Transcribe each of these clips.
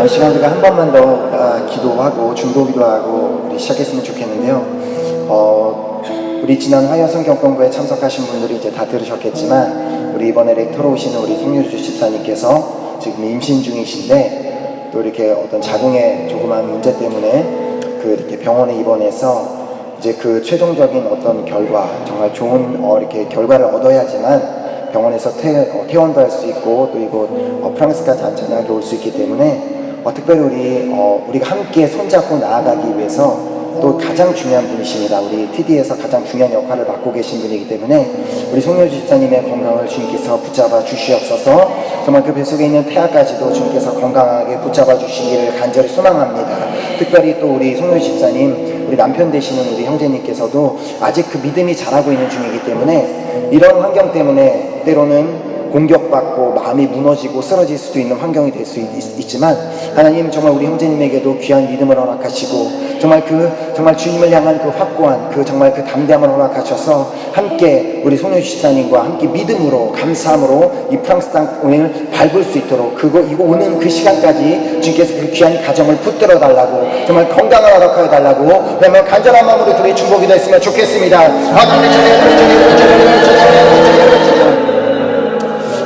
시간 우리가 한 번만 더 기도하고 중보기도하고 우리 시작했으면 좋겠는데요. 우리 지난 화요성 경공부에 참석하신 분들이 이제 다 들으셨겠지만 우리 이번에 렉터로 오시는 우리 송유주 집사님께서 지금 임신 중이신데 또 이렇게 어떤 자궁의 조그만 문제 때문에 이렇게 병원에 입원해서 이제 그 최종적인 어떤 결과, 정말 좋은 이렇게 결과를 얻어야지만 병원에서 퇴원도 할 수 있고 또 이곳 프랑스까지 안전하게 올 수 있기 때문에 특별히 우리가 함께 손잡고 나아가기 위해서 또 가장 중요한 분이십니다. 우리 TD에서 가장 중요한 역할을 맡고 계신 분이기 때문에 우리 송효주 집사님의 건강을 주님께서 붙잡아 주시옵소서. 정말 그 뱃속에 있는 태아까지도 주님께서 건강하게 붙잡아 주시기를 간절히 소망합니다. 특별히 또 우리 송효주 집사님, 우리 남편 되시는 우리 형제님께서도 아직 그 믿음이 자라고 있는 중이기 때문에 이런 환경 때문에 때로는 공격받고 마음이 무너지고 쓰러질 수도 있는 환경이 될 수 있지만 하나님 정말 우리 형제님에게도 귀한 믿음을 허락하시고 정말 주님을 향한 그 확고한 정말 그 담대함을 허락하셔서 함께 우리 송효주 집사님과 함께 믿음으로 감사함으로 이 프랑스 땅을 밟을 수 있도록 이거 오는 그 시간까지 주님께서 그 귀한 가정을 붙들어 달라고 정말 건강을 허락하여 달라고 그러면 간절한 마음으로 드릴 중보기도 했으면 좋겠습니다.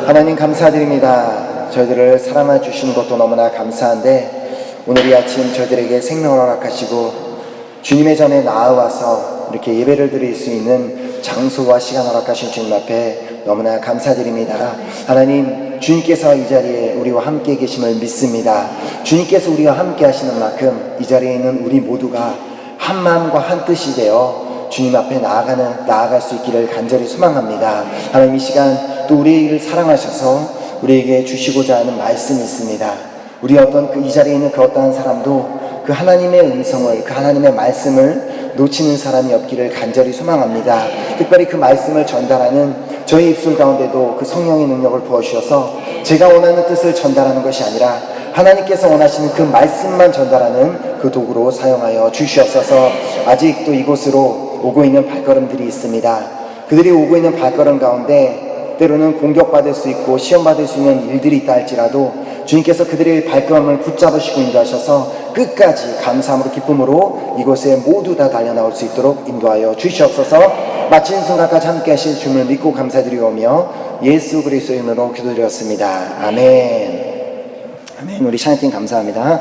하나님 감사드립니다. 저희들을 사랑해 주시는 것도 너무나 감사한데 오늘 이 아침 저희들에게 생명을 허락하시고 주님의 전에 나아와서 이렇게 예배를 드릴 수 있는 장소와 시간 허락하신 주님 앞에 너무나 감사드립니다. 하나님 주님께서 이 자리에 우리와 함께 계심을 믿습니다. 주님께서 우리와 함께 하시는 만큼 이 자리에 있는 우리 모두가 한 마음과 한 뜻이 되어 주님 앞에 나아갈 수 있기를 간절히 소망합니다. 하나님 이 시간 또 우리를 사랑하셔서 우리에게 주시고자 하는 말씀이 있습니다. 우리 이 자리에 있는 그 어떠한 사람도 그 하나님의 음성을, 그 하나님의 말씀을 놓치는 사람이 없기를 간절히 소망합니다. 특별히 그 말씀을 전달하는 저희 입술 가운데도 그 성령의 능력을 부어주셔서 제가 원하는 뜻을 전달하는 것이 아니라 하나님께서 원하시는 그 말씀만 전달하는 그 도구로 사용하여 주시옵소서. 아직도 이곳으로 오고 있는 발걸음들이 있습니다. 그들이 오고 있는 발걸음 가운데 때로는 공격받을 수 있고 시험받을 수 있는 일들이 있다 할지라도 주님께서 그들의 발걸음을 붙잡으시고 인도하셔서 끝까지 감사함으로 기쁨으로 이곳에 모두 다 달려나올 수 있도록 인도하여 주시옵소서. 마치는 순간까지 함께 하실 주님을 믿고 감사드리오며 예수 그리스도의 이름으로 기도드렸습니다. 아멘. 아멘. 우리 샤이팅 감사합니다.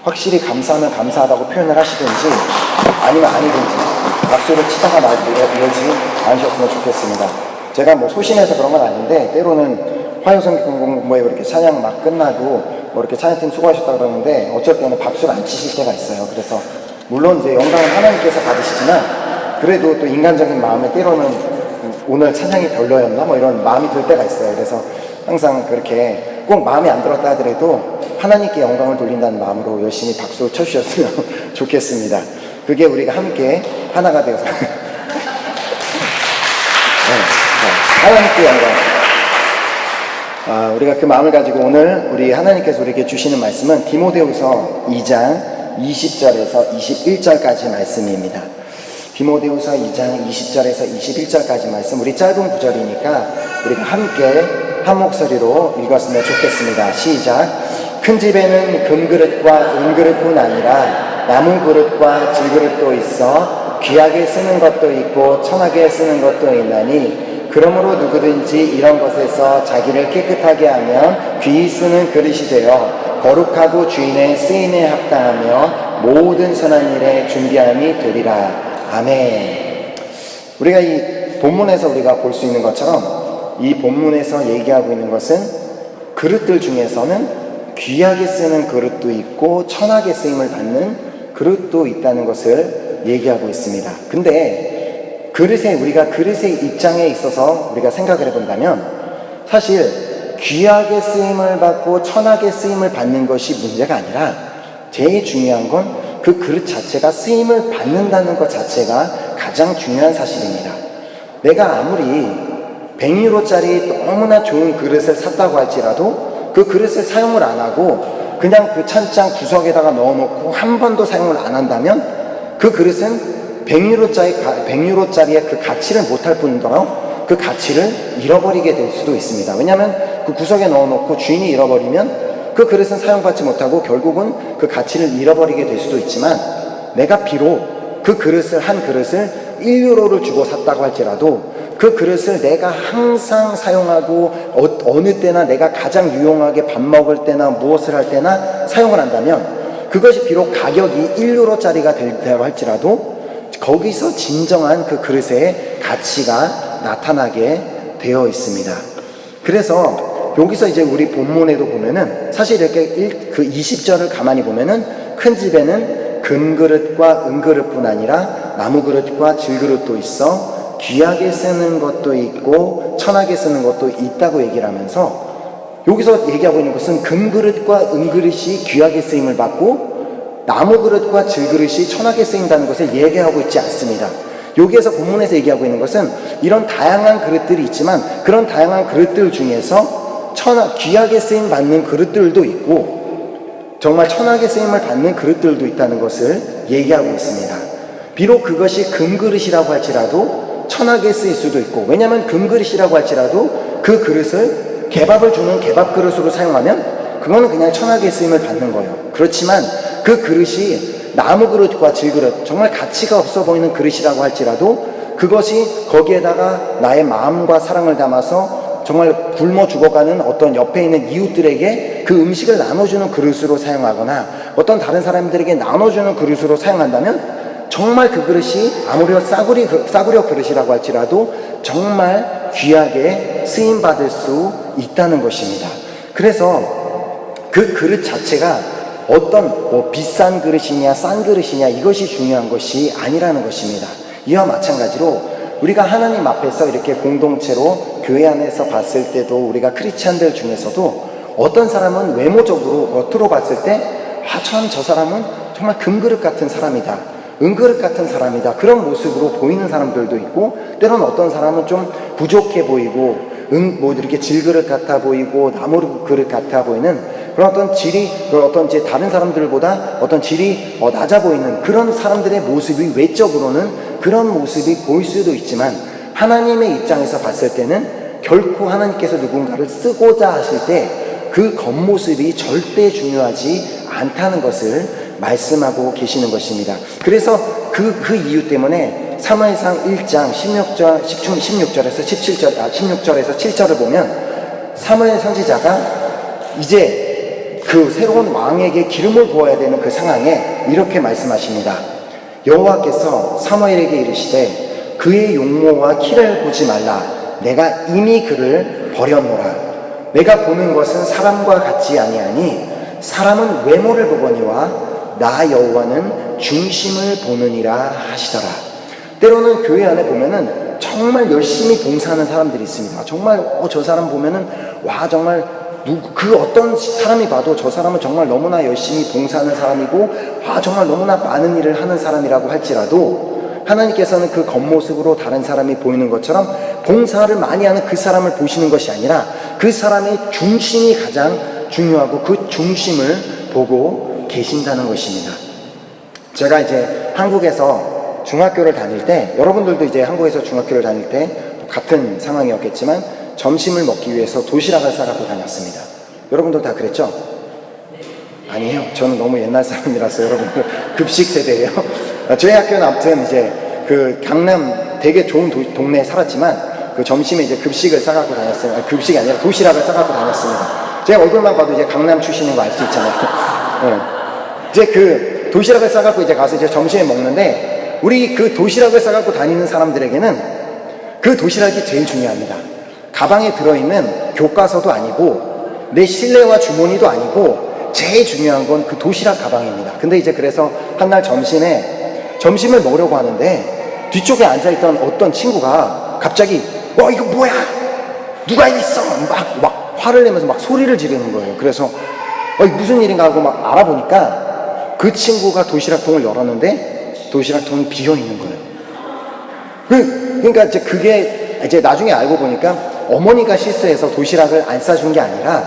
확실히 감사하면 감사하다고 표현을 하시든지 아니면 아니든지 박수를 치다가 이러지 않으셨으면 좋겠습니다. 제가 소심해서 그런 건 아닌데 때로는 화요성 공부에 이렇게 찬양 막 끝나고 이렇게 찬양팀 수고하셨다 그러는데 어쩔 때는 박수를 안 치실 때가 있어요. 그래서 물론 이제 영광은 하나님께서 받으시지만 그래도 또 인간적인 마음에 때로는 오늘 찬양이 별로였나 이런 마음이 들 때가 있어요. 그래서 항상 그렇게 꼭 마음에 안 들었다 하더라도 하나님께 영광을 돌린다는 마음으로 열심히 박수 쳐주셨으면 좋겠습니다. 그게 우리가 함께 하나가 되어서 하나님께 영광. 우리가 그 마음을 가지고 오늘 우리 하나님께서 우리에게 주시는 말씀은 디모데후서 2장 20절에서 21절까지 말씀입니다. 디모데후서 2장 20절에서 21절까지 말씀, 우리 짧은 구절이니까 우리가 함께 한 목소리로 읽었으면 좋겠습니다. 시작. 큰 집에는 금그릇과 은그릇뿐 아니라 나무 그릇과 질그릇도 있어 귀하게 쓰는 것도 있고 천하게 쓰는 것도 있나니 그러므로 누구든지 이런 것에서 자기를 깨끗하게 하면 귀히 쓰는 그릇이 되어 거룩하고 주인의 쓰임에 합당하며 모든 선한 일에 준비함이 되리라. 아멘. 우리가 이 본문에서 우리가 볼 수 있는 것처럼 이 본문에서 얘기하고 있는 것은 그릇들 중에서는 귀하게 쓰는 그릇도 있고 천하게 쓰임을 받는 그릇도 있다는 것을 얘기하고 있습니다. 근데 우리가 그릇의 입장에 있어서 우리가 생각을 해본다면 사실 귀하게 쓰임을 받고 천하게 쓰임을 받는 것이 문제가 아니라 제일 중요한 건 그 그릇 자체가 쓰임을 받는다는 것 자체가 가장 중요한 사실입니다. 내가 아무리 100유로짜리 너무나 좋은 그릇을 샀다고 할지라도 그 그릇을 사용을 안 하고 그냥 그 찬장 구석에다가 넣어놓고 한 번도 사용을 안 한다면 그 그릇은 100유로짜리의 그 가치를 못할 뿐더러 그 가치를 잃어버리게 될 수도 있습니다. 왜냐하면 그 구석에 넣어놓고 주인이 잃어버리면 그 그릇은 사용받지 못하고 결국은 그 가치를 잃어버리게 될 수도 있지만, 내가 비록 그 그릇을, 한 그릇을 1유로를 주고 샀다고 할지라도 그 그릇을 내가 항상 사용하고 어느 때나 내가 가장 유용하게 밥 먹을 때나 무엇을 할 때나 사용을 한다면, 그것이 비록 가격이 1유로짜리가 된다고 할지라도 거기서 진정한 그 그릇의 가치가 나타나게 되어 있습니다. 그래서 여기서 이제 우리 본문에도 보면은 사실 이렇게 그 20절을 가만히 보면은 큰 집에는 금그릇과 은그릇뿐 아니라 나무그릇과 질그릇도 있어 귀하게 쓰는 것도 있고 천하게 쓰는 것도 있다고 얘기를 하면서, 여기서 얘기하고 있는 것은 금그릇과 은그릇이 귀하게 쓰임을 받고 나무그릇과 질그릇이 천하게 쓰인다는 것을 얘기하고 있지 않습니다. 여기에서 본문에서 얘기하고 있는 것은 이런 다양한 그릇들이 있지만 그런 다양한 그릇들 중에서 귀하게 쓰임 받는 그릇들도 있고 정말 천하게 쓰임을 받는 그릇들도 있다는 것을 얘기하고 있습니다. 비록 그것이 금그릇이라고 할지라도 천하게 쓰일 수도 있고, 왜냐하면 금그릇이라고 할지라도 그 그릇을 개밥을 주는 개밥 그릇으로 사용하면 그거는 그냥 천하게 쓰임을 받는 거예요. 그렇지만 그 그릇이 나무 그릇과 질그릇, 정말 가치가 없어 보이는 그릇이라고 할지라도 그것이 거기에다가 나의 마음과 사랑을 담아서 정말 굶어 죽어가는 어떤 옆에 있는 이웃들에게 그 음식을 나눠주는 그릇으로 사용하거나 어떤 다른 사람들에게 나눠주는 그릇으로 사용한다면 정말 그 그릇이 아무리 싸구려 그릇이라고 할지라도 정말 귀하게 쓰임받을 수 있다는 것입니다. 그래서 그 그릇 자체가 어떤 비싼 그릇이냐 싼 그릇이냐 이것이 중요한 것이 아니라는 것입니다. 이와 마찬가지로 우리가 하나님 앞에서 이렇게 공동체로 교회 안에서 봤을 때도 우리가 크리스찬들 중에서도 어떤 사람은 외모적으로 겉으로 봤을 때 참 저 사람은 정말 금그릇 같은 사람이다, 은그릇 같은 사람이다, 그런 모습으로 보이는 사람들도 있고, 때로는 어떤 사람은 좀 부족해 보이고 뭐 이렇게 질그릇 같아 보이고 나무 그릇 같아 보이는 그런 어떤 질이, 어떤 이제 다른 사람들보다 어떤 질이 낮아 보이는 그런 사람들의 모습이 외적으로는 그런 모습이 보일 수도 있지만, 하나님의 입장에서 봤을 때는 결코 하나님께서 누군가를 쓰고자 하실 때 그 겉모습이 절대 중요하지 않다는 것을 말씀하고 계시는 것입니다. 그래서 그 이유 때문에 사무엘상 1장 16절에서 7절을 보면 사무엘 선지자가 이제 그 새로운 왕에게 기름을 부어야 되는 그 상황에 이렇게 말씀하십니다. 여호와께서 사무엘에게 이르시되 그의 용모와 키를 보지 말라. 내가 이미 그를 버렸노라. 내가 보는 것은 사람과 같지 아니하니 사람은 외모를 보거니와 나 여호와는 중심을 보느니라 하시더라. 때로는 교회 안에 보면은 정말 열심히 봉사하는 사람들이 있습니다. 정말 저 사람 보면은 와 정말 그 어떤 사람이 봐도 저 사람은 정말 너무나 열심히 봉사하는 사람이고 정말 너무나 많은 일을 하는 사람이라고 할지라도 하나님께서는 그 겉모습으로 다른 사람이 보이는 것처럼 봉사를 많이 하는 그 사람을 보시는 것이 아니라 그 사람의 중심이 가장 중요하고 그 중심을 보고 계신다는 것입니다. 제가 이제 한국에서 중학교를 다닐 때, 여러분들도 이제 한국에서 중학교를 다닐 때 같은 상황이었겠지만 점심을 먹기 위해서 도시락을 싸갖고 다녔습니다. 여러분들 다 그랬죠? 아니에요. 저는 너무 옛날 사람이라서 여러분들 급식 세대예요. 저희 학교는 아무튼 이제 그 강남 되게 좋은 동네에 살았지만 그 점심에 이제 급식을 싸갖고 다녔어요. 급식이 아니라 도시락을 싸갖고 다녔습니다. 제 얼굴만 봐도 이제 강남 출신인 거 알 수 있잖아요. 네. 이제 그 도시락을 싸갖고 이제 가서 이제 점심에 먹는데, 우리 그 도시락을 싸갖고 다니는 사람들에게는 그 도시락이 제일 중요합니다. 가방에 들어있는 교과서도 아니고 내 실내화 주머니도 아니고 제일 중요한 건 그 도시락 가방입니다. 근데 이제 그래서 한날 점심을 먹으려고 하는데 뒤쪽에 앉아있던 어떤 친구가 갑자기 이거 뭐야? 누가 있어? 막 화를 내면서 막 소리를 지르는 거예요. 그래서 무슨 일인가 하고 막 알아보니까 그 친구가 도시락통을 열었는데 도시락통이 비어 있는 거예요. 그러니까 이제 그게 이제 나중에 알고 보니까 어머니가 실수해서 도시락을 안 싸준 게 아니라,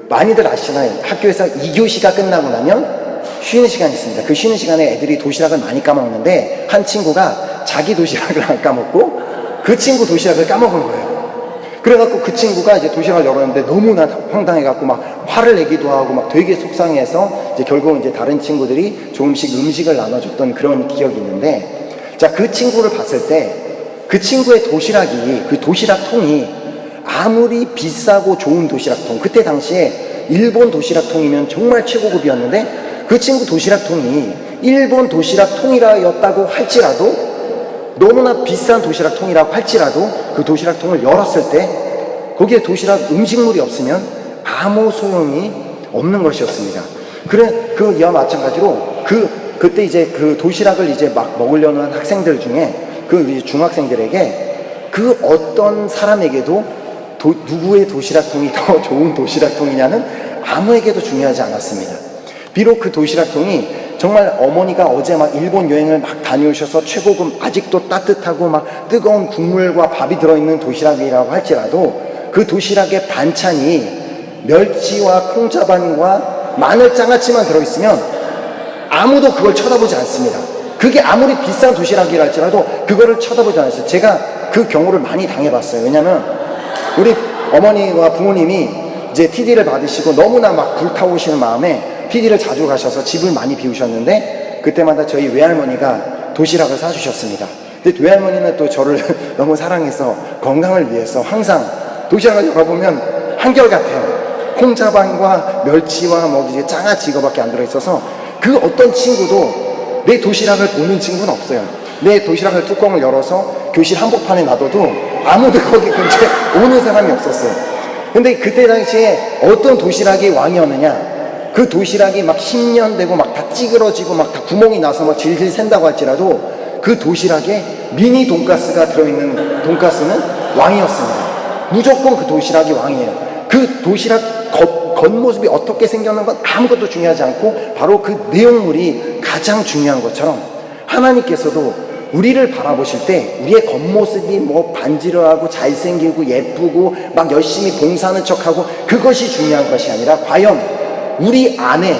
많이들 아시나요? 학교에서 2교시가 끝나고 나면 쉬는 시간이 있습니다. 그 쉬는 시간에 애들이 도시락을 많이 까먹는데 한 친구가 자기 도시락을 안 까먹고 그 친구 도시락을 까먹은 거예요. 그래갖고 그 친구가 이제 도시락을 열었는데 너무나 황당해갖고 막 화를 내기도 하고 막 되게 속상해서 이제 결국은 이제 다른 친구들이 조금씩 음식을 나눠줬던 그런 기억이 있는데, 자, 그 친구를 봤을 때 그 친구의 도시락이, 그 도시락통이 아무리 비싸고 좋은 도시락통, 그때 당시에 일본 도시락통이면 정말 최고급이었는데 그 친구 도시락통이 일본 도시락통이라였다고 할지라도, 너무나 비싼 도시락통이라고 할지라도 그 도시락통을 열었을 때 거기에 도시락 음식물이 없으면 아무 소용이 없는 것이었습니다. 그래, 이와 마찬가지로 그때 이제 그 도시락을 이제 막 먹으려는 학생들 중에 그 중학생들에게 그 어떤 사람에게도 누구의 도시락통이 더 좋은 도시락통이냐는 아무에게도 중요하지 않았습니다. 비록 그 도시락통이 정말 어머니가 어제 막 일본 여행을 막 다녀오셔서 최고급 아직도 따뜻하고 막 뜨거운 국물과 밥이 들어있는 도시락이라고 할지라도 그 도시락의 반찬이 멸치와 콩자반과 마늘 장아찌만 들어있으면 아무도 그걸 쳐다보지 않습니다. 그게 아무리 비싼 도시락이라 할지라도 그거를 쳐다보지 않았어요. 제가 그 경우를 많이 당해봤어요. 왜냐면 우리 어머니와 부모님이 이제 TD를 받으시고 너무나 막 불타오시는 마음에 TD를 자주 가셔서 집을 많이 비우셨는데, 그때마다 저희 외할머니가 도시락을 사주셨습니다. 근데 외할머니는 또 저를 너무 사랑해서 건강을 위해서 항상 도시락을 열어보면 한결같아요. 콩자반과 멸치와 뭐 이제 장아찌 이거밖에 안 들어있어서 그 어떤 친구도 내 도시락을 보는 친구는 없어요. 내 도시락을 뚜껑을 열어서 교실 한복판에 놔둬도 아무도 거기 근처에 오는 사람이 없었어요. 근데 그때 당시에 어떤 도시락이 왕이었느냐, 그 도시락이 막 10년 되고 막 다 찌그러지고 막 다 구멍이 나서 막 질질 샌다고 할지라도 그 도시락에 미니 돈가스가 들어있는 돈가스는 왕이었습니다. 무조건 그 도시락이 왕이에요. 그 도시락 겉모습이 어떻게 생겼는 건 아무것도 중요하지 않고 바로 그 내용물이 가장 중요한 것처럼, 하나님께서도 우리를 바라보실 때 우리의 겉모습이 뭐 반지르하고 잘생기고 예쁘고 막 열심히 봉사하는 척하고 그것이 중요한 것이 아니라 과연 우리 안에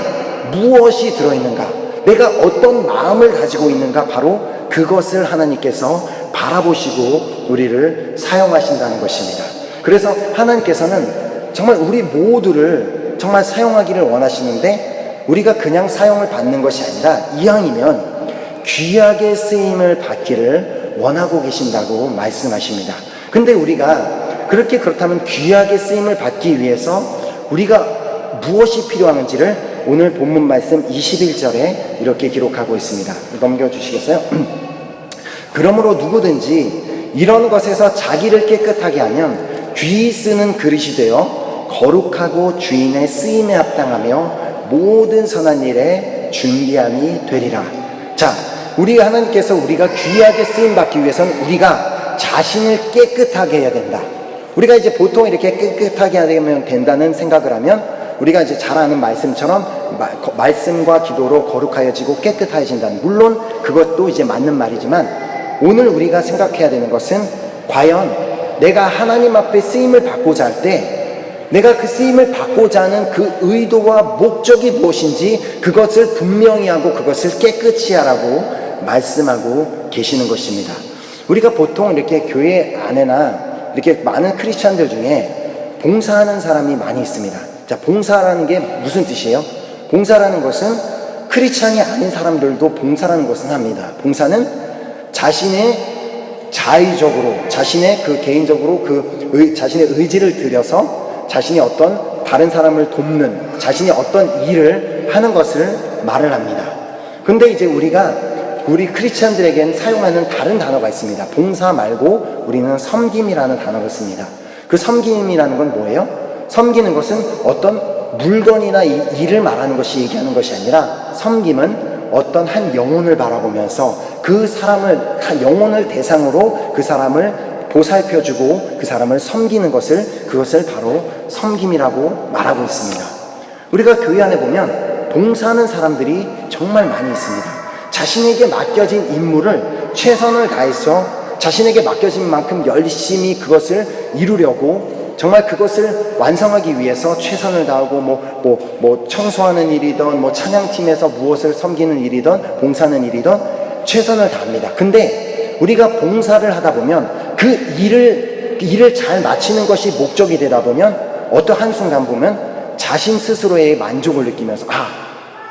무엇이 들어있는가, 내가 어떤 마음을 가지고 있는가, 바로 그것을 하나님께서 바라보시고 우리를 사용하신다는 것입니다. 그래서 하나님께서는 정말 우리 모두를 정말 사용하기를 원하시는데, 우리가 그냥 사용을 받는 것이 아니라 이왕이면 귀하게 쓰임을 받기를 원하고 계신다고 말씀하십니다. 근데 우리가 그렇다면 귀하게 쓰임을 받기 위해서 우리가 무엇이 필요한지를 오늘 본문 말씀 21절에 이렇게 기록하고 있습니다. 넘겨주시겠어요? 그러므로 누구든지 이런 것에서 자기를 깨끗하게 하면 귀히 쓰는 그릇이 되어 거룩하고 주인의 쓰임에 합당하며 모든 선한 일에 준비함이 되리라. 자, 우리 하나님께서 우리가 귀하게 쓰임받기 위해서는 우리가 자신을 깨끗하게 해야 된다. 우리가 이제 보통 이렇게 깨끗하게 하면 된다는 생각을 하면 우리가 이제 잘 아는 말씀처럼 말씀과 기도로 거룩하여지고 깨끗해진다는, 물론 그것도 이제 맞는 말이지만 오늘 우리가 생각해야 되는 것은 과연 내가 하나님 앞에 쓰임을 받고자 할 때 내가 그 쓰임을 받고자 하는 그 의도와 목적이 무엇인지 그것을 분명히 하고 그것을 깨끗이 하라고 말씀하고 계시는 것입니다. 우리가 보통 이렇게 교회 안에나 이렇게 많은 크리스찬들 중에 봉사하는 사람이 많이 있습니다. 자, 봉사라는 게 무슨 뜻이에요? 봉사라는 것은 크리스찬이 아닌 사람들도 봉사라는 것은 합니다. 봉사는 자신의 자의적으로, 자신의 그 개인적으로 자신의 의지를 들여서 자신이 어떤 다른 사람을 돕는, 자신이 어떤 일을 하는 것을 말을 합니다. 근데 이제 우리 크리스찬들에겐 사용하는 다른 단어가 있습니다. 봉사 말고 우리는 섬김이라는 단어를 씁니다. 그 섬김이라는 건 뭐예요? 섬기는 것은 어떤 물건이나 일을 말하는 것이 얘기하는 것이 아니라, 섬김은 어떤 한 영혼을 바라보면서 그 사람을, 한 영혼을 대상으로 그 사람을 보살펴주고 그 사람을 섬기는 그것을 바로 섬김이라고 말하고 있습니다. 우리가 교회 안에 보면 봉사하는 사람들이 정말 많이 있습니다. 자신에게 맡겨진 임무를 최선을 다해서 자신에게 맡겨진 만큼 열심히 그것을 이루려고, 정말 그것을 완성하기 위해서 최선을 다하고 뭐 청소하는 일이든 뭐 찬양팀에서 무엇을 섬기는 일이든 봉사하는 일이든 최선을 다합니다. 근데 우리가 봉사를 하다 보면 그 그 일을 잘 마치는 것이 목적이 되다 보면 어떤 한순간 보면 자신 스스로의 만족을 느끼면서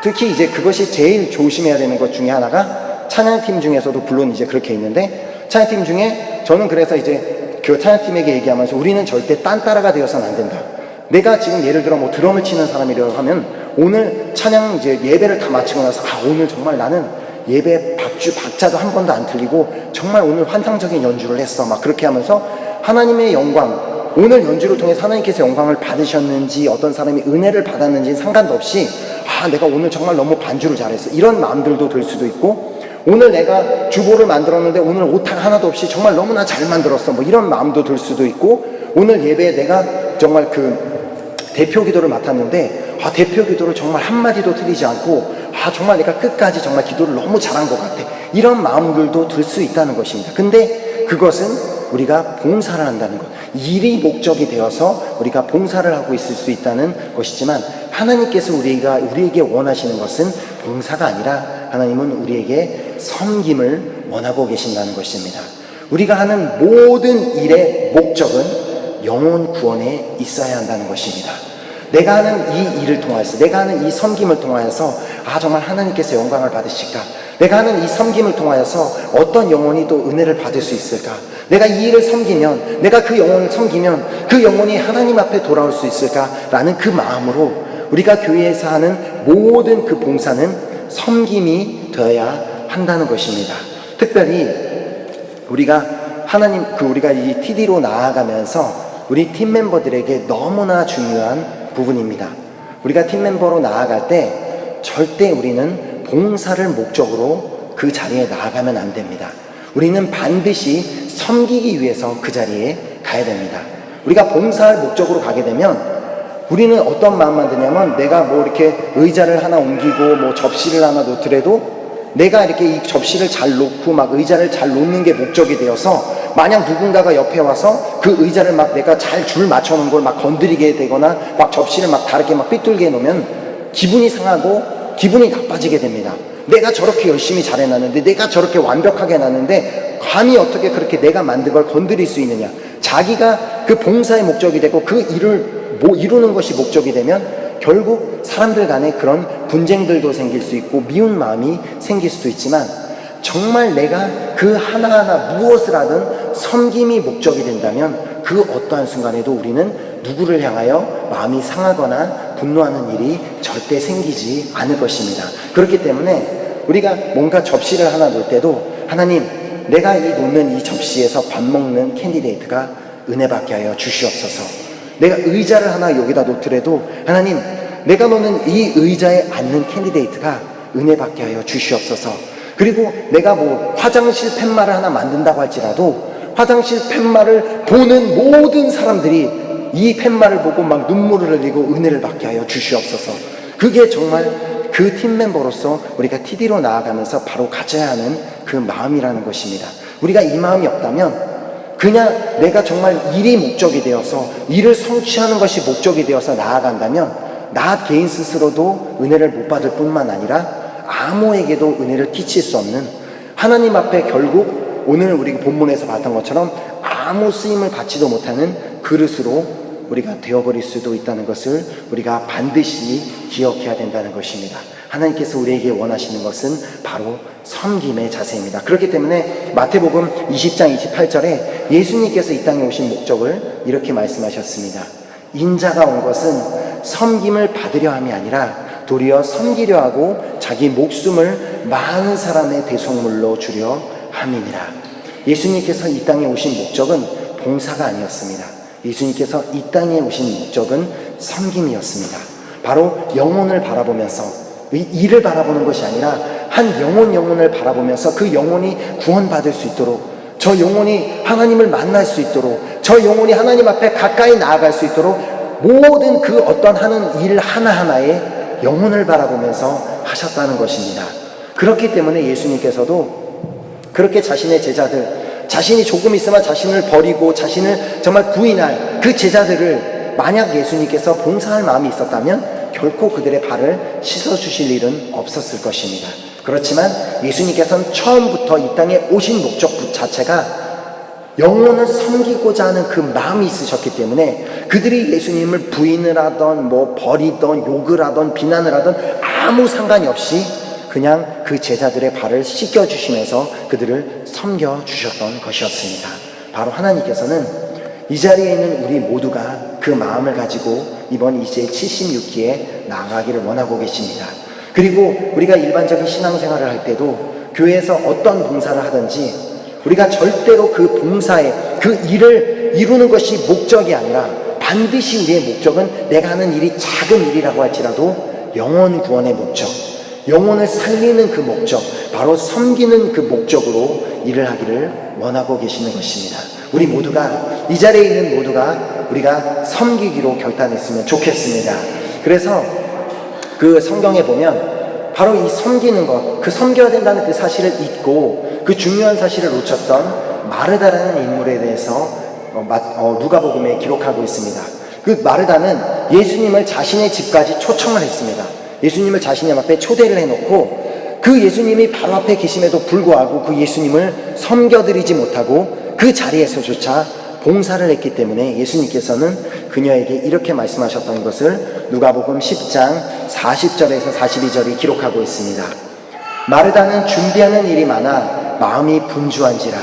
특히 이제 그것이 제일 조심해야 되는 것 중에 하나가 찬양팀 중에서도 물론 이제 그렇게 있는데 찬양팀 중에 저는 그래서 이제 그 찬양팀에게 얘기하면서 우리는 절대 딴 따라가 되어서는 안 된다. 내가 지금 예를 들어 뭐 드럼을 치는 사람이라고 하면 오늘 찬양 이제 예배를 다 마치고 나서 오늘 정말 나는 예배 박자도 한 번도 안 틀리고 정말 오늘 환상적인 연주를 했어 막 그렇게 하면서 하나님의 영광 오늘 연주를 통해서 하나님께서 영광을 받으셨는지 어떤 사람이 은혜를 받았는지 상관도 없이 내가 오늘 정말 너무 반주를 잘했어 이런 마음들도 들 수도 있고 오늘 내가 주보를 만들었는데 오늘 오탈 하나도 없이 정말 너무나 잘 만들었어 뭐 이런 마음도 들 수도 있고 오늘 예배에 내가 정말 그 대표 기도를 맡았는데 대표 기도를 정말 한마디도 틀리지 않고 정말 내가 끝까지 정말 기도를 너무 잘한 것 같아 이런 마음들도 들 수 있다는 것입니다. 근데 그것은 우리가 봉사를 한다는 것 일이 목적이 되어서 우리가 봉사를 하고 있을 수 있다는 것이지만 하나님께서 우리에게 원하시는 것은 봉사가 아니라 하나님은 우리에게 섬김을 원하고 계신다는 것입니다. 우리가 하는 모든 일의 목적은 영혼 구원에 있어야 한다는 것입니다. 내가 하는 이 일을 통해서 내가 하는 이 섬김을 통하여서 정말 하나님께서 영광을 받으실까 내가 하는 이 섬김을 통하여서 어떤 영혼이 또 은혜를 받을 수 있을까 내가 이 일을 섬기면 내가 그 영혼을 섬기면 그 영혼이 하나님 앞에 돌아올 수 있을까라는 그 마음으로 우리가 교회에서 하는 모든 그 봉사는 섬김이 되어야 한다는 것입니다. 특별히 우리가 우리가 이 TD로 나아가면서 우리 팀 멤버들에게 너무나 중요한 부분입니다. 우리가 팀 멤버로 나아갈 때 절대 우리는 봉사를 목적으로 그 자리에 나아가면 안 됩니다. 우리는 반드시 섬기기 위해서 그 자리에 가야 됩니다. 우리가 봉사할 목적으로 가게 되면 우리는 어떤 마음만 드냐면 내가 뭐 이렇게 의자를 하나 옮기고 뭐 접시를 하나 놓더라도 내가 이렇게 이 접시를 잘 놓고 막 의자를 잘 놓는 게 목적이 되어서 만약 누군가가 옆에 와서 그 의자를 막 내가 잘 줄 맞춰놓은 걸 막 건드리게 되거나 막 접시를 막 다르게 막 삐뚤게 놓으면 기분이 상하고 기분이 나빠지게 됩니다. 내가 저렇게 열심히 잘 해놨는데 내가 저렇게 완벽하게 해놨는데 감히 어떻게 그렇게 내가 만든 걸 건드릴 수 있느냐 자기가 그 봉사의 목적이 되고 그 일을 이루는 것이 목적이 되면 결국 사람들 간에 그런 분쟁들도 생길 수 있고 미운 마음이 생길 수도 있지만 정말 내가 그 하나하나 무엇을 하든 섬김이 목적이 된다면 그 어떠한 순간에도 우리는 누구를 향하여 마음이 상하거나 분노하는 일이 절대 생기지 않을 것입니다. 그렇기 때문에 우리가 뭔가 접시를 하나 놓을 때도 하나님 내가 놓는 이 접시에서 밥 먹는 캔디데이트가 은혜받게 하여 주시옵소서. 내가 의자를 하나 여기다 놓더라도 하나님 내가 놓는 이 의자에 앉는 캔디데이트가 은혜받게 하여 주시옵소서. 그리고 내가 뭐 화장실 팻말을 하나 만든다고 할지라도 화장실 팻말을 보는 모든 사람들이 이 팻말을 보고 막 눈물을 흘리고 은혜를 받게 하여 주시옵소서. 그게 정말 그 팀 멤버로서 우리가 TD로 나아가면서 바로 가져야 하는 그 마음이라는 것입니다. 우리가 이 마음이 없다면 그냥 내가 정말 일이 목적이 되어서 일을 성취하는 것이 목적이 되어서 나아간다면 나 개인 스스로도 은혜를 못 받을 뿐만 아니라 아무에게도 은혜를 끼칠 수 없는 하나님 앞에 결국 오늘 우리 본문에서 봤던 것처럼 아무 쓰임을 받지도 못하는 그릇으로 우리가 되어버릴 수도 있다는 것을 우리가 반드시 기억해야 된다는 것입니다. 하나님께서 우리에게 원하시는 것은 바로 섬김의 자세입니다. 그렇기 때문에 마태복음 20장 28절에 예수님께서 이 땅에 오신 목적을 이렇게 말씀하셨습니다. 인자가 온 것은 섬김을 받으려 함이 아니라 도리어 섬기려 하고 자기 목숨을 많은 사람의 대속물로 주려 함이니라. 예수님께서 이 땅에 오신 목적은 봉사가 아니었습니다. 예수님께서 이 땅에 오신 목적은 섬김이었습니다. 바로 영혼을 바라보면서 이 일을 바라보는 것이 아니라 한 영혼을 바라보면서 그 영혼이 구원받을 수 있도록 저 영혼이 하나님을 만날 수 있도록 저 영혼이 하나님 앞에 가까이 나아갈 수 있도록 모든 그 어떤 하는 일 하나하나에 영혼을 바라보면서 하셨다는 것입니다. 그렇기 때문에 예수님께서도 그렇게 자신의 제자들 자신이 조금 있으면 자신을 버리고 자신을 정말 부인할 그 제자들을 만약 예수님께서 봉사할 마음이 있었다면 결코 그들의 발을 씻어주실 일은 없었을 것입니다. 그렇지만 예수님께서는 처음부터 이 땅에 오신 목적 자체가 영혼을 섬기고자 하는 그 마음이 있으셨기 때문에 그들이 예수님을 부인을 하던 버리던 욕을 하던 비난을 하던 아무 상관이 없이 그냥 그 제자들의 발을 씻겨주시면서 그들을 섬겨주셨던 것이었습니다. 바로 하나님께서는 이 자리에 있는 우리 모두가 그 마음을 가지고 이번 이제 76기에 나아가기를 원하고 계십니다. 그리고 우리가 일반적인 신앙생활을 할 때도 교회에서 어떤 봉사를 하든지 우리가 절대로 그 봉사에 그 일을 이루는 것이 목적이 아니라 반드시 우리의 목적은 내가 하는 일이 작은 일이라고 할지라도 영혼 구원의 목적, 영혼을 살리는 그 목적, 바로 섬기는 그 목적으로 일을 하기를 원하고 계시는 것입니다. 우리 모두가, 이 자리에 있는 모두가 우리가 섬기기로 결단했으면 좋겠습니다. 그래서 그 성경에 보면 바로 이 섬기는 것, 그 섬겨야 된다는 그 사실을 잊고 그 중요한 사실을 놓쳤던 마르다라는 인물에 대해서 누가복음에 기록하고 있습니다. 그 마르다는 예수님을 자신의 집까지 초청을 했습니다. 예수님을 자신의 앞에 초대를 해놓고 그 예수님이 바로 앞에 계심에도 불구하고 그 예수님을 섬겨드리지 못하고 그 자리에서조차 봉사를 했기 때문에 예수님께서는 그녀에게 이렇게 말씀하셨던 것을 누가복음 10장 40절에서 42절이 기록하고 있습니다. 마르다는 준비하는 일이 많아 마음이 분주한지라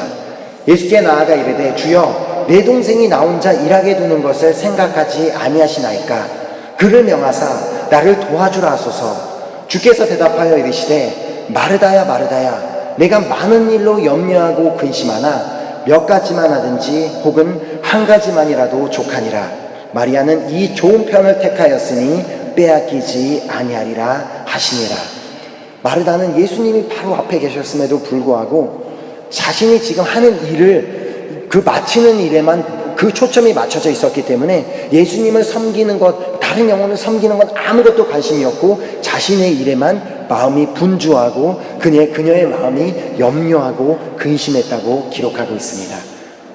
예수께 나아가 이르되 주여 내 동생이 나 혼자 일하게 두는 것을 생각하지 아니하시나이까 그를 명하사 나를 도와주라 하소서. 주께서 대답하여 이르시되 마르다야 마르다야 내가 많은 일로 염려하고 근심하나 몇 가지만 하든지 혹은 한 가지만이라도 족하니라. 마리아는 이 좋은 편을 택하였으니 빼앗기지 아니하리라 하시니라. 마르다는 예수님이 바로 앞에 계셨음에도 불구하고 자신이 지금 하는 일을 그 마치는 일에만 그 초점이 맞춰져 있었기 때문에 예수님을 섬기는 것, 다른 영혼을 섬기는 건 아무것도 관심이 없고 자신의 일에만 마음이 분주하고 그녀의 마음이 염려하고 근심했다고 기록하고 있습니다.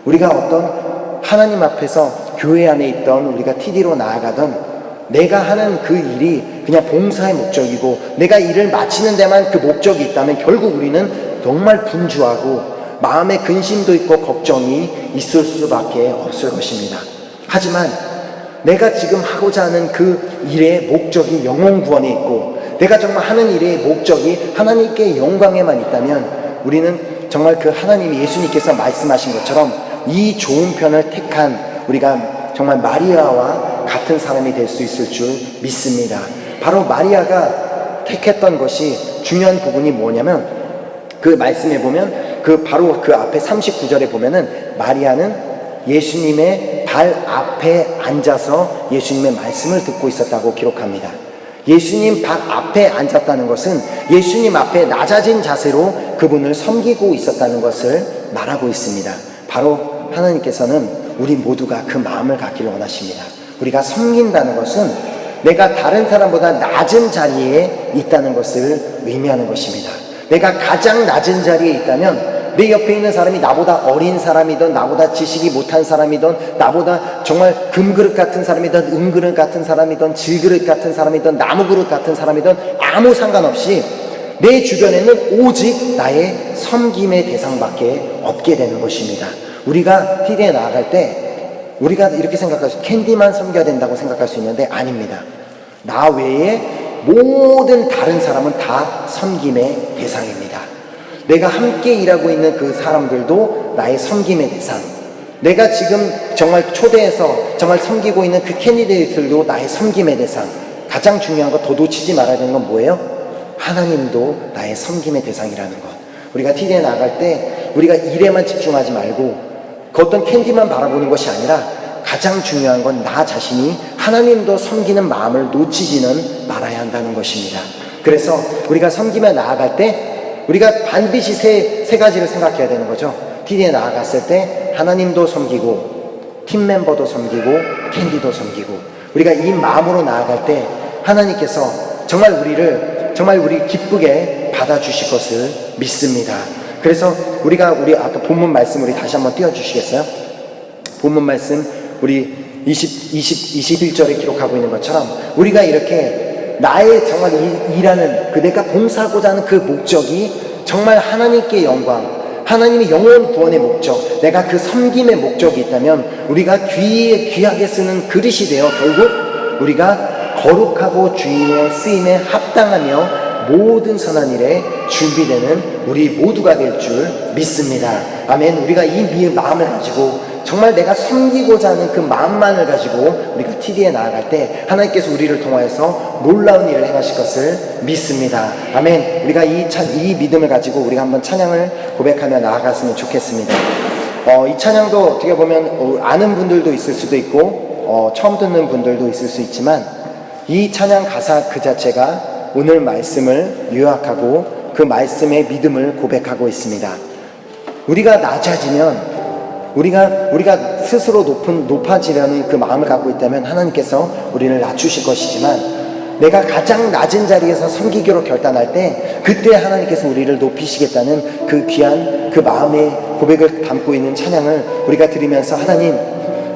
우리가 어떤 하나님 앞에서 교회 안에 있던 우리가 TD로 나아가던 내가 하는 그 일이 그냥 봉사의 목적이고 내가 일을 마치는 데만 그 목적이 있다면 결국 우리는 정말 분주하고 마음에 근심도 있고 걱정이 있을 수밖에 없을 것입니다. 하지만 내가 지금 하고자 하는 그 일의 목적이 영혼 구원에 있고 내가 정말 하는 일의 목적이 하나님께 영광에만 있다면 우리는 정말 그 하나님이 예수님께서 말씀하신 것처럼 이 좋은 편을 택한 우리가 정말 마리아와 같은 사람이 될 수 있을 줄 믿습니다. 바로 마리아가 택했던 것이 중요한 부분이 뭐냐면 그 말씀에 보면 바로 그 앞에 39절에 보면은 마리아는 예수님의 발 앞에 앉아서 예수님의 말씀을 듣고 있었다고 기록합니다. 예수님 발 앞에 앉았다는 것은 예수님 앞에 낮아진 자세로 그분을 섬기고 있었다는 것을 말하고 있습니다. 바로 하나님께서는 우리 모두가 그 마음을 갖기를 원하십니다. 우리가 섬긴다는 것은 내가 다른 사람보다 낮은 자리에 있다는 것을 의미하는 것입니다. 내가 가장 낮은 자리에 있다면 내 옆에 있는 사람이 나보다 어린 사람이든 나보다 지식이 못한 사람이든 나보다 정말 금그릇 같은 사람이든 은그릇 같은 사람이든 질그릇 같은 사람이든 나무그릇 같은 사람이든 아무 상관없이 내 주변에는 오직 나의 섬김의 대상밖에 없게 되는 것입니다. 우리가 TD에 나아갈 때 우리가 이렇게 생각할 수, 캔디만 섬겨야 된다고 생각할 수 있는데 아닙니다. 나 외에 모든 다른 사람은 다 섬김의 대상입니다. 내가 함께 일하고 있는 그 사람들도 나의 섬김의 대상, 내가 지금 정말 초대해서 정말 섬기고 있는 그 캔디데이들도 나의 섬김의 대상. 가장 중요한 거 더 놓치지 말아야 되는 건 뭐예요? 하나님도 나의 섬김의 대상이라는 것. 우리가 TD에 나갈 때 우리가 일에만 집중하지 말고 그 어떤 캔디만 바라보는 것이 아니라 가장 중요한 건 나 자신이 하나님도 섬기는 마음을 놓치지는 말아야 한다는 것입니다. 그래서 우리가 섬기며 나아갈 때 우리가 반드시 세 가지를 생각해야 되는 거죠. TD에 나아갔을 때 하나님도 섬기고 팀 멤버도 섬기고 캔디도 섬기고 우리가 이 마음으로 나아갈 때 하나님께서 정말 우리 기쁘게 받아주실 것을 믿습니다. 그래서 우리 아까 본문 말씀 우리 다시 한번 띄워주시겠어요? 본문 말씀 우리 21절에 기록하고 있는 것처럼 우리가 이렇게 나의 정말 일하는 그 내가 봉사하고자 하는 그 목적이 정말 하나님께 영광, 하나님의 영혼 구원의 목적, 내가 그 섬김의 목적이 있다면 우리가 귀하게 쓰는 그릇이 되어 결국 우리가 거룩하고 주인의 쓰임에 합당하며 모든 선한 일에 준비되는 우리 모두가 될 줄 믿습니다. 아멘. 우리가 이 마음을 가지고 정말 내가 섬기고자 하는 그 마음만을 가지고 우리가 TD에 나아갈 때 하나님께서 우리를 통하여서 놀라운 일을 행하실 것을 믿습니다. 아멘. 우리가 이 믿음을 가지고 우리가 한번 찬양을 고백하며 나아갔으면 좋겠습니다. 이 찬양도 어떻게 보면 아는 분들도 있을 수도 있고 처음 듣는 분들도 있을 수 있지만 이 찬양 가사 그 자체가 오늘 말씀을 요약하고 그 말씀의 믿음을 고백하고 있습니다. 우리가 낮아지면 우리가 스스로 높아지려는 그 마음을 갖고 있다면 하나님께서 우리를 낮추실 것이지만 내가 가장 낮은 자리에서 섬기기로 결단할 때 그때 하나님께서 우리를 높이시겠다는 그 귀한 그 마음의 고백을 담고 있는 찬양을 우리가 드리면서 하나님,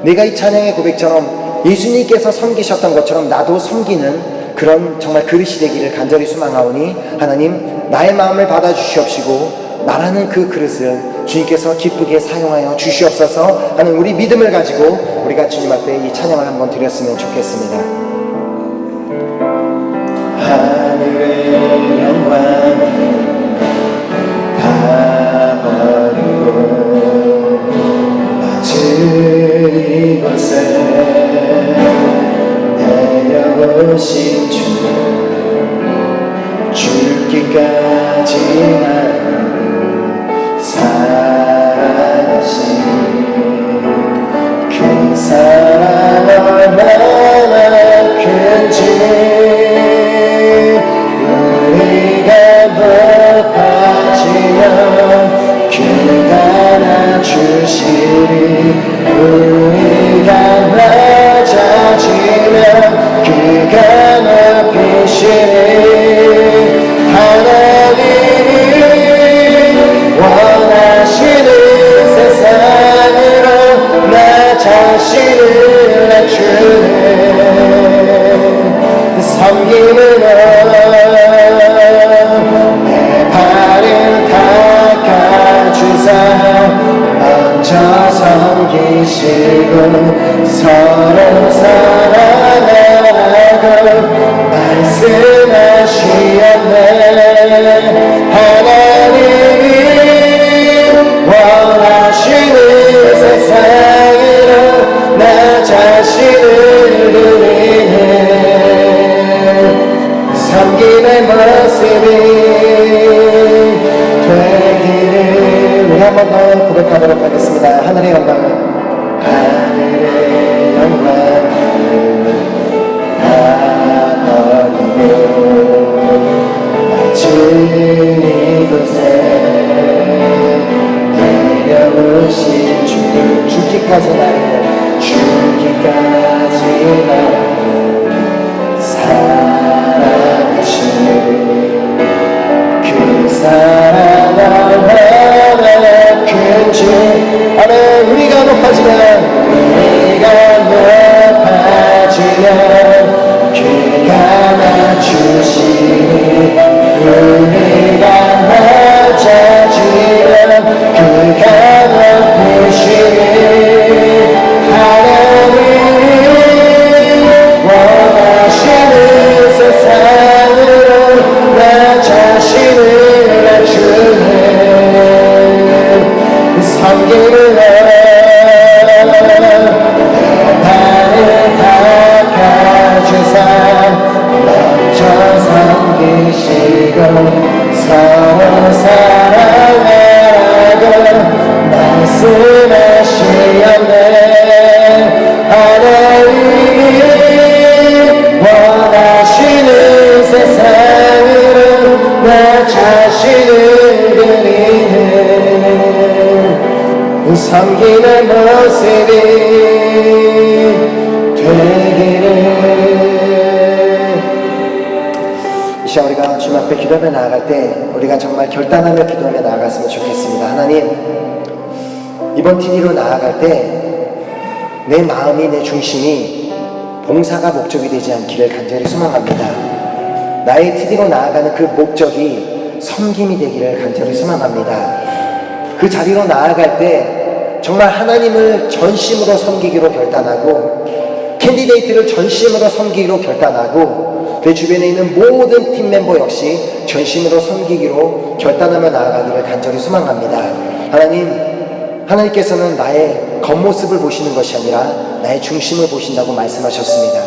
내가 이 찬양의 고백처럼 예수님께서 섬기셨던 것처럼 나도 섬기는 그런 정말 그릇이 되기를 간절히 소망하오니 하나님, 나의 마음을 받아주시옵시고 말하는 그 그릇을 주님께서 기쁘게 사용하여 주시옵소서 하는 우리 믿음을 가지고 우리가 주님 앞에 이 찬양을 한번 드렸으면 좋겠습니다. 하늘의 영광을 다 버리고 낮은 이곳에 내려오신 죽기까지 나를 사랑하신 그 사랑 얼마나 큰지 우리가 높아지면 그가 낮추시리 우리가 낮아지면 그가 높이시리 하나님이 원하시는 세상으로 나 자신을 낮추네 섬김으로 내 발을 닦아주사 먼저 섬기시고 서로 사랑하고 말씀하시었네 하나님이 원하시는 세상으로 나 자신을 드리네 섬김의 모습이 되기를 우리 한 번 더 고백하도록 하겠습니다. 하늘의 영광을 다 버리고 낮은 이곳에 내려오신 주를 죽기까지 나를 사랑하시는 그 사랑 얼마나 큰지 아멘. 우리가 높아지면 그가 낮추시니 우리가 낮아지면 그가 높이시니 하나님이 원하시는 세상으로 나 자신을 낮추네 섬기는 먼저 섬기시고 서로 사랑하고 말씀하시었네 하나님이 원하시는 세상으로 나 자신을 드리는 섬기는 모습이 되기를 이 시간 우리가 주님 앞에 기도하며 나아갈 때 우리가 정말 결단하며 기도하며 나아갔으면 좋겠습니다. 하나님, 이번 TD로 나아갈 때 내 마음이 내 중심이 봉사가 목적이 되지 않기를 간절히 소망합니다. 나의 TD로 나아가는 그 목적이 섬김이 되기를 간절히 소망합니다. 그 자리로 나아갈 때 정말 하나님을 전심으로 섬기기로 결단하고 캔디데이트를 전심으로 섬기기로 결단하고 내 주변에 있는 모든 팀 멤버 역시 전심으로 섬기기로 결단하며 나아가기를 간절히 소망합니다. 하나님께서는 나의 겉모습을 보시는 것이 아니라 나의 중심을 보신다고 말씀하셨습니다.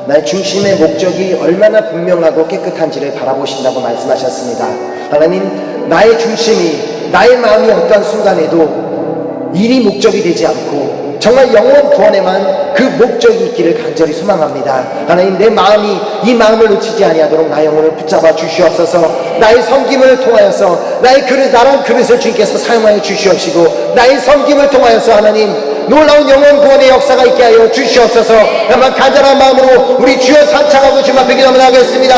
나의 중심의 목적이 얼마나 분명하고 깨끗한지를 바라보신다고 말씀하셨습니다. 하나님, 나의 중심이, 나의 마음이 어떠한 순간에도 일이 목적이 되지 않고 정말 영원 구원에만 그 목적이 있기를 간절히 소망합니다. 하나님, 내 마음이 이 마음을 놓치지 아니하도록 나의 영혼을 붙잡아 주시옵소서. 나의 섬김을 통하여서 나의 그릇, 나란 그릇을 주님께서 사용하여 주시옵시고 나의 섬김을 통하여서 하나님 놀라운 영원 구원의 역사가 있게 하여 주시옵소서. 다만 간절한 마음으로 우리 주여 찬양하고 주님 앞에 기도하겠습니다.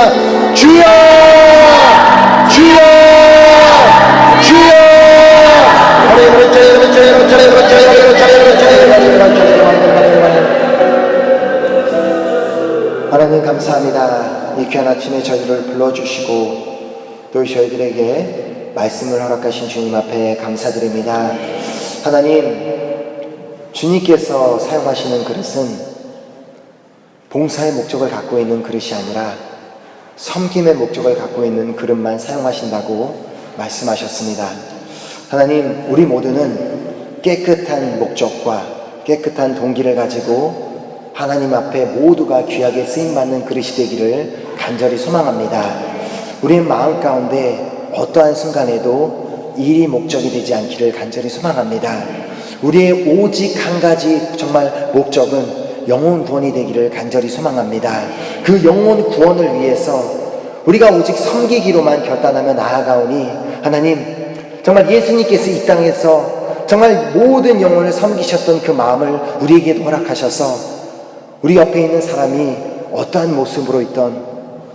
주여, 주여, 주여. 하나님 감사합니다. 이 귀한 아침에 저희를 불러주시고 또 저희들에게 말씀을 허락하신 주님 앞에 감사드립니다. 하나님, 주님께서 사용하시는 그릇은 봉사의 목적을 갖고 있는 그릇이 아니라 섬김의 목적을 갖고 있는 그릇만 사용하신다고 말씀하셨습니다. 하나님, 우리 모두는 깨끗한 목적과 깨끗한 동기를 가지고 하나님 앞에 모두가 귀하게 쓰임받는 그릇이 되기를 간절히 소망합니다. 우리의 마음 가운데 어떠한 순간에도 일이 목적이 되지 않기를 간절히 소망합니다. 우리의 오직 한 가지 정말 목적은 영혼 구원이 되기를 간절히 소망합니다. 그 영혼 구원을 위해서 우리가 오직 섬기기로만 결단하며 나아가오니 하나님, 정말 예수님께서 이 땅에서 정말 모든 영혼을 섬기셨던 그 마음을 우리에게도 허락하셔서 우리 옆에 있는 사람이 어떠한 모습으로 있던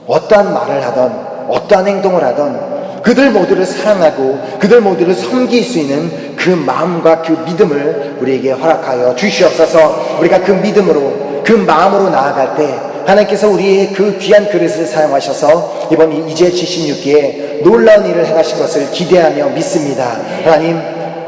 어떠한 말을 하던 어떠한 행동을 하던 그들 모두를 사랑하고 그들 모두를 섬길 수 있는 그 마음과 그 믿음을 우리에게 허락하여 주시옵소서. 우리가 그 믿음으로 그 마음으로 나아갈 때 하나님께서 우리의 그 귀한 그릇을 사용하셔서 이번 2제 76기에 놀라운 일을 행하신 것을 기대하며 믿습니다. 하나님,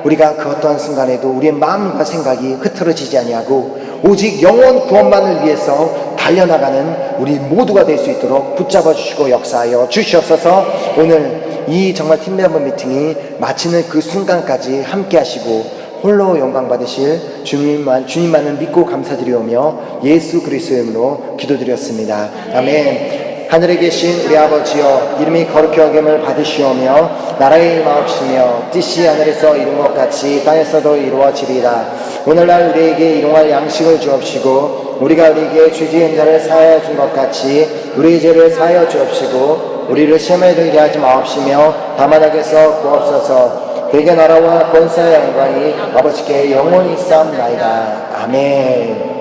우리가 그 어떠한 순간에도 우리의 마음과 생각이 흐트러지지 아니하고 오직 영원 구원만을 위해서 달려나가는 우리 모두가 될 수 있도록 붙잡아 주시고 역사하여 주시옵소서. 오늘 이 정말 팀멤버 미팅이 마치는 그 순간까지 함께 하시고 홀로 영광 받으실 주님만을 믿고 감사드리오며 예수 그리스도의 이름으로 기도드렸습니다. 아멘. 하늘에 계신 우리 아버지여, 이름이 거룩히 여김을 받으시오며 나라의 임하옵시며 뜻이 하늘에서 이룬 것 같이 땅에서도 이루어지리라. 오늘날 우리에게 일용할 양식을 주옵시고 우리가 우리에게 죄 지은 자를 사하여 준 것 같이 우리의 죄를 사하여 주옵시고 우리를 시험에 들게 하지 마옵시며 다만 악에서 구하옵소서. 대개 나라와 권세와 영광이 아버지께 영원히 있사옵나이다. 아멘.